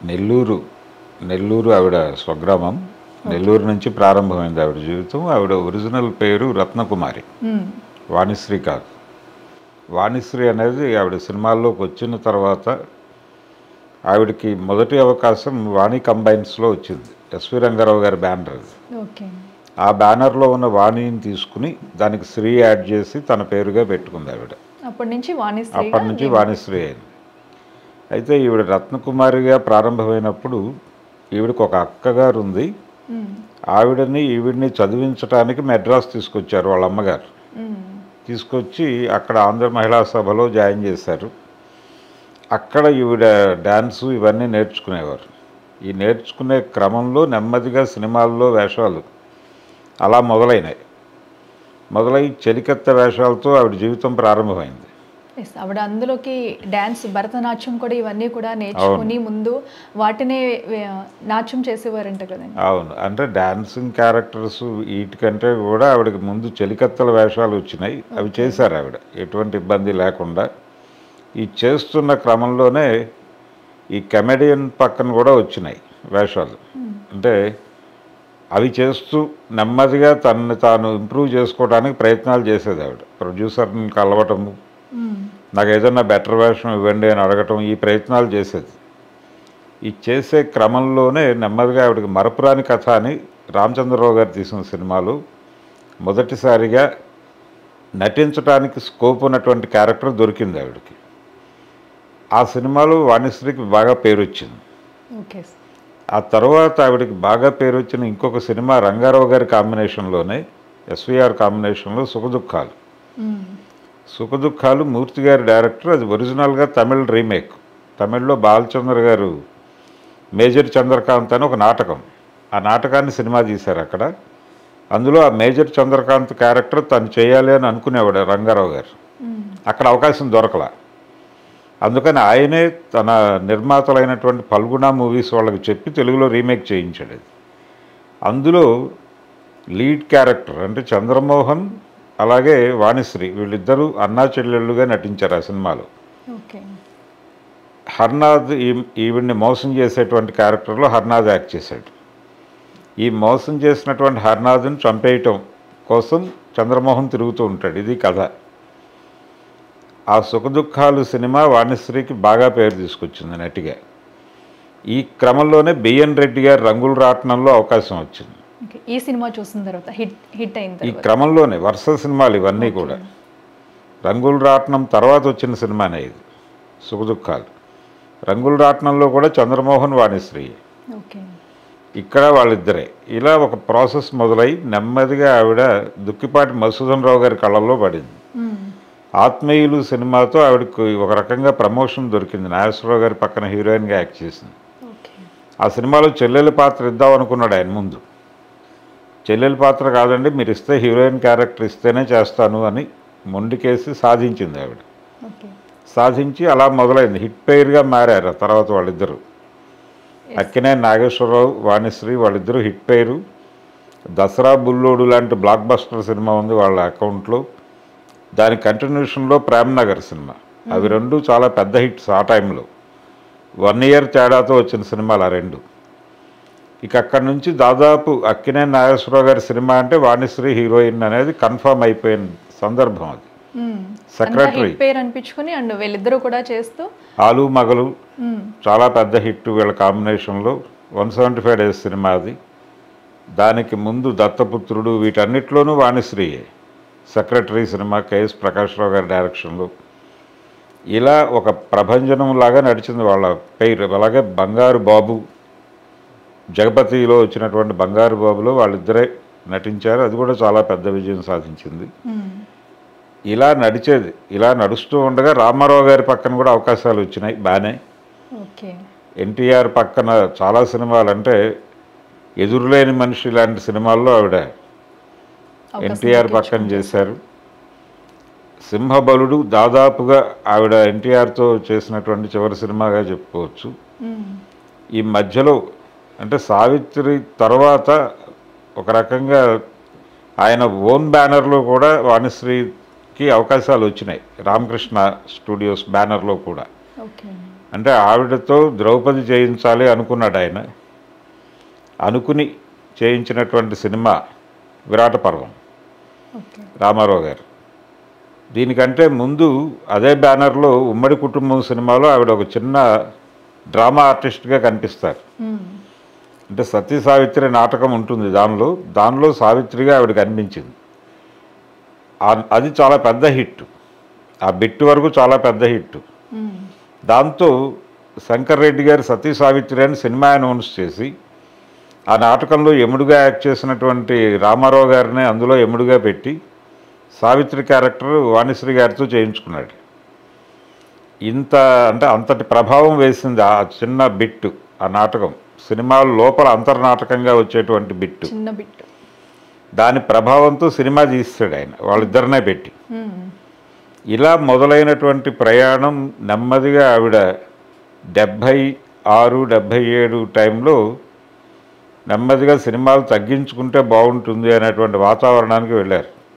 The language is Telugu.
నెల్లూరు నెల్లూరు ఆవిడ స్వగ్రామం. నెల్లూరు నుంచి ప్రారంభమైంది ఆవిడ జీవితం. ఆవిడ ఒరిజినల్ పేరు రత్నకుమారి, వాణిశ్రీ కాదు. వాణిశ్రీ అనేది ఆవిడ సినిమాల్లోకి వచ్చిన తర్వాత ఆవిడకి మొదటి అవకాశం వాణి కంబైన్స్లో వచ్చింది. ఎస్వి రంగారావు గారి బ్యానర్ అది. ఆ బ్యానర్లో ఉన్న వాణిని తీసుకుని దానికి శ్రీ యాడ్ చేసి తన పేరుగా పెట్టుకుంది ఆవిడ. అప్పటి నుంచి వాణిశ్రీ అయింది. అయితే ఈవిడ రత్నకుమారిగా ప్రారంభమైనప్పుడు ఈవిడకి ఒక అక్కగారు ఉంది. ఈవిడిని చదివించడానికి మెడ్రాస్ తీసుకొచ్చారు వాళ్ళ అమ్మగారు. తీసుకొచ్చి అక్కడ ఆంధ్ర మహిళా సభలో జాయిన్ చేశారు. అక్కడ ఈవిడ డ్యాన్సు ఇవన్నీ నేర్చుకునేవారు. ఈ నేర్చుకునే క్రమంలో నెమ్మదిగా సినిమాల్లో వేషాలు అలా మొదలై చెలికత్త వేషాలతో ఆవిడ జీవితం ప్రారంభమైంది. ఆవిడ అందులోకి డ్యాన్స్, భరతనాట్యం కూడా ఇవన్నీ కూడా నేర్చుకుని ముందు వాటినే నాట్యం చేసేవారంట కదండి. అవును, అంటే డాన్సింగ్ క్యారెక్టర్స్ వీటికంటే కూడా ఆవిడకి ముందు చెలికత్తల వేషాలు వచ్చినాయి. అవి చేశారు ఆవిడ ఎటువంటి ఇబ్బంది లేకుండా. ఈ చేస్తున్న క్రమంలోనే ఈ కమెడియన్ పక్కన కూడా వచ్చినాయి వేషాలు. అంటే అవి చేస్తూ నెమ్మదిగా తనని తాను ఇంప్రూవ్ చేసుకోవడానికి ప్రయత్నాలు చేసేది ఆవిడ. ప్రొడ్యూసర్ని కలవటము, నాకు ఏదన్నా బెటర్ వేషం ఇవ్వండి అని అడగటం, ఈ ప్రయత్నాలు చేసేది. ఈ చేసే క్రమంలోనే నెమ్మదిగా ఆవిడకి మరపురాని కథ అని రామచంద్రరావు గారు తీసిన సినిమాలు మొదటిసారిగా నటించడానికి స్కోప్ ఉన్నటువంటి క్యారెక్టర్ దొరికింది ఆవిడకి. ఆ సినిమాలో వాణిశ్రీకి బాగా పేరు వచ్చింది. ఆ తర్వాత ఆవిడకి బాగా పేరు వచ్చిన ఇంకొక సినిమా రంగారావు గారి కాంబినేషన్లోనే, ఎస్విఆర్ కాంబినేషన్లో సుఖదుఖాలు. సుఖదుఖాలు మూర్తి గారి డైరెక్టర్. అది ఒరిజినల్గా తమిళ్ రీమేక్. తమిళ్లో బాలచంద్ర గారు మేజర్ చంద్రకాంత్ అని ఒక నాటకం, ఆ నాటకాన్ని సినిమా తీశారు అక్కడ. అందులో ఆ మేజర్ చంద్రకాంత్ క్యారెక్టర్ తను చేయాలి అని అనుకునేవాడు రంగారావు గారు. అక్కడ అవకాశం దొరకలా. అందుకని ఆయనే తన నిర్మాతలైనటువంటి ఫల్గుణ మూవీస్ వాళ్ళకి చెప్పి తెలుగులో రీమేక్ చేయించాడు అది. అందులో లీడ్ క్యారెక్టర్ అంటే చంద్రమోహన్ అలాగే వాణిశ్రీ వీళ్ళిద్దరూ అన్నా చెల్లెళ్ళుగా నటించారు ఆ సినిమాలో. హర్నాథ్ ఈవిడ్ని మోసం చేసేటువంటి క్యారెక్టర్లో హర్నాథ్ యాక్ట్ చేశాడు. ఈ మోసం చేసినటువంటి హర్నాథ్ని చంపేయటం కోసం చంద్రమోహన్ తిరుగుతూ ఉంటాడు. ఇది కథ. ఆ సుఖదుఖాలు సినిమా వాణిశ్రీకి బాగా పేరు తీసుకొచ్చింది నటిగా. ఈ క్రమంలోనే బిఎన్ రెడ్డి గారి రంగుల రాట్నంలో అవకాశం వచ్చింది. ఈ సినిమా చూసిన తర్వాత హిట్ అయింది. ఈ క్రమంలోనే వరుస సినిమాలు ఇవన్నీ కూడా. రంగుల రాట్నం తర్వాత వచ్చిన సినిమానే ఇది సుఖదుఖాలు. రంగుల రాట్నంలో కూడా చంద్రమోహన్ వాణిశ్రీ. ఇక్కడ వాళ్ళిద్దరే. ఇలా ఒక ప్రాసెస్ మొదలై నెమ్మదిగా ఆవిడ దుక్కిపాటి మధుసూదన్ రావు గారి కళ్ళల్లో పడింది. ఆత్మీయులు సినిమాతో ఆవిడకు ఒక రకంగా ప్రమోషన్ దొరికింది. నాగేశ్వరరావు గారి పక్కన హీరోయిన్గా యాక్ట్ చేసింది. ఆ సినిమాలో చెల్లెలి పాత్ర ఇద్దాం అనుకున్నాడు ఆయన ముందు. చెల్లెలి పాత్ర కాదండి, మీరు ఇస్తే హీరోయిన్ క్యారెక్టర్ ఇస్తేనే చేస్తాను అని మొండికేసి సాధించింది ఆవిడ. సాధించి అలా మొదలైంది. హిట్ పెయిర్గా మారారు తర్వాత వాళ్ళిద్దరూ. అక్కినేని నాగేశ్వరరావు, వాణిశ్రీ వాళ్ళిద్దరూ హిట్ పెయిరు. దసరా బుల్లోడు లాంటి బ్లాక్ బస్టర్ సినిమా ఉంది వాళ్ళ అకౌంట్లో. దాని కంటిన్యూషన్లో ప్రేమ్నగర్ సినిమా. అవి రెండు చాలా పెద్ద హిట్స్ ఆ టైంలో. 1 ఇయర్ తేడాతో వచ్చిన సినిమాలు ఆ రెండు. ఇక అక్కడి నుంచి దాదాపు అక్కినేని నాగేశ్వరరావు గారి సినిమా అంటే వాణిశ్రీ హీరోయిన్ అనేది కన్ఫర్మ్ అయిపోయిన సందర్భం అది. సెక్రటరీ పేరు అనిపించుకుని అండ్ వీళ్ళిద్దరూ కూడా చేస్తూ ఆలు మగలు చాలా పెద్ద హిట్ వీళ్ళ కాంబినేషన్లో. 175 డేస్ సినిమా అది. దానికి ముందు దత్తపుత్రుడు, వీటన్నిటిలోనూ వాణిశ్రీయే. సెక్రటరీ సినిమా కేఎస్ ప్రకాశ్రావు గారి డైరెక్షన్లో. ఇలా ఒక ప్రభంజనం లాగా నడిచింది వాళ్ళ పేరు. అలాగే బంగారు బాబు, జగపతిలో వచ్చినటువంటి బంగారు బాబులో వాళ్ళిద్దరే నటించారు. అది కూడా చాలా పెద్ద విజయం సాధించింది. ఇలా నడిచేది. ఇలా నడుస్తూ ఉండగా రామారావు గారి పక్కన కూడా అవకాశాలు వచ్చినాయి బాగానే. ఎన్టీఆర్ పక్కన చాలా సినిమాలు, అంటే ఎదురులేని మనిషి లాంటి సినిమాల్లో ఆవిడ ఎన్టీఆర్ పక్కన చేశారు. సింహబలుడు దాదాపుగా ఆవిడ ఎన్టీఆర్తో చేసినటువంటి చివరి సినిమాగా చెప్పుకోవచ్చు. ఈ మధ్యలో అంటే సావిత్రి తర్వాత ఒక రకంగా ఆయన ఓన్ బ్యానర్లో కూడా వాణిశ్రీకి అవకాశాలు వచ్చినాయి. రామకృష్ణ స్టూడియోస్ బ్యానర్లో కూడా. అంటే ఆవిడతో ద్రౌపది చేయించాలి అనుకున్నాడు ఆయన. అనుకుని చేయించినటువంటి సినిమా విరాట పర్వం, ఓకే. రామారావు గారు. దీనికంటే ముందు అదే బ్యానర్లో ఉమ్మడి కుటుంబం సినిమాలో ఆవిడ ఒక చిన్న డ్రామా ఆర్టిస్ట్గా కనిపిస్తారు. అంటే సతీ సావిత్రి నాటకం ఉంటుంది దానిలో సావిత్రిగా ఆవిడ కనిపించింది. అది చాలా పెద్ద హిట్. ఆ బిట్ వరకు చాలా పెద్ద హిట్. దాంతో శంకర్ రెడ్డి గారు సతీ సావిత్రి అని సినిమా అనౌన్స్ చేసి ఆ నాటకంలో యముడుగా యాక్ట్ చేసినటువంటి రామారావు గారిని అందులో యముడుగా పెట్టి సావిత్రి క్యారెక్టర్ వాణిశ్రీ గారితో చేయించుకున్నాడు. అంటే అంతటి ప్రభావం వేసింది ఆ చిన్న బిట్టు. ఆ నాటకం సినిమాల లోపల అంతర్నాటకంగా వచ్చేటువంటి బిట్టు. చిన్న బిట్. దాని ప్రభావంతో సినిమా తీస్తాడు ఆయన, వాళ్ళిద్దరినే పెట్టి. ఇలా మొదలైనటువంటి ప్రయాణం నెమ్మదిగా ఆవిడ 76, 77 టైంలో నెమ్మదిగా సినిమాలు తగ్గించుకుంటే బాగుంటుంది అనేటువంటి వాతావరణానికి వెళ్ళారు.